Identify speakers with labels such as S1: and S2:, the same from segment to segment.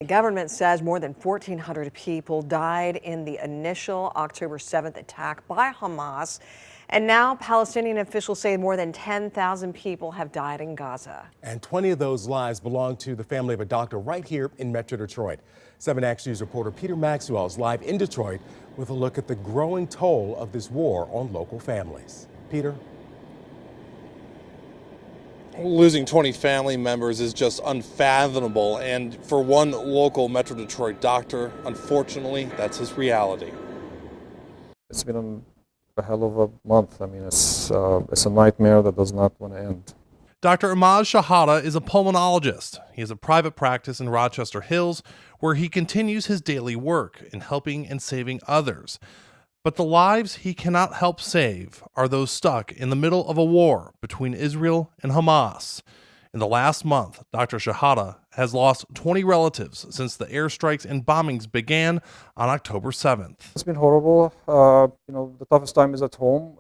S1: The government says more than 1,400 people died in the initial October 7th attack by Hamas. And now Palestinian officials say more than 10,000 people have died in Gaza.
S2: And 20 of those lives belong to the family of a doctor right here in Metro Detroit. 7 Action News reporter Peter Maxwell is live in Detroit with a look at the growing toll of this war on local families. Peter?
S3: Losing 20 family members is just unfathomable, and for one local Metro Detroit doctor, unfortunately, that's his reality.
S4: It's been a hell of a month. I mean, it's a nightmare that does not want to end.
S5: Dr. Ahmad Shahada is a pulmonologist. He has a private practice in Rochester Hills where he continues his daily work in helping and saving others. But the lives he cannot help save are those stuck in the middle of a war between Israel and Hamas. In the last month, Dr. Shahada has lost 20 relatives since the airstrikes and bombings began on October 7th.
S4: It's been horrible. The toughest time is at home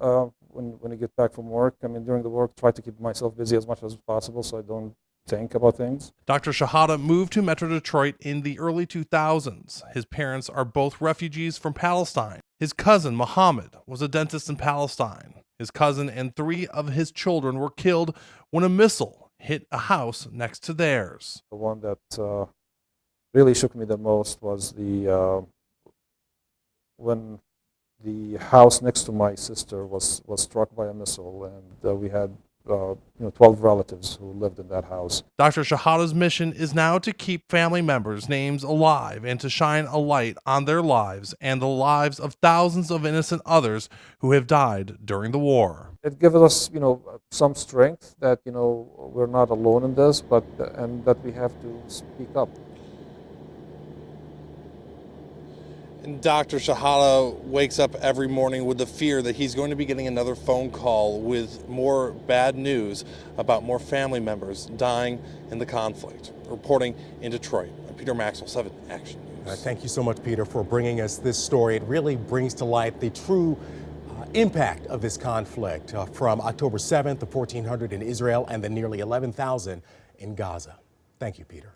S4: when I get back from work. I mean, during the work, try to keep myself busy as much as possible so I don't think about things.
S5: Dr. Shahada moved to Metro Detroit in the early 2000s. His parents are both refugees from Palestine. His cousin, Muhammad, was a dentist in Palestine. His cousin and 3 of his children were killed when a missile hit a house next to theirs.
S4: The one that really shook me the most was when the house next to my sister was struck by a missile, and we had 12 relatives who lived in that house.
S5: Dr. Shahada's mission is now to keep family members' names alive and to shine a light on their lives and the lives of thousands of innocent others who have died during the war.
S4: It gives us, some strength that, we're not alone in this, and that we have to speak up.
S3: And Dr. Shahada wakes up every morning with the fear that he's going to be getting another phone call with more bad news about more family members dying in the conflict. Reporting in Detroit, I'm Peter Maxwell, 7 Action News.
S2: Thank you so much, Peter, for bringing us this story. It really brings to light the true impact of this conflict from October 7th, the 1,400 in Israel, and the nearly 11,000 in Gaza. Thank you, Peter.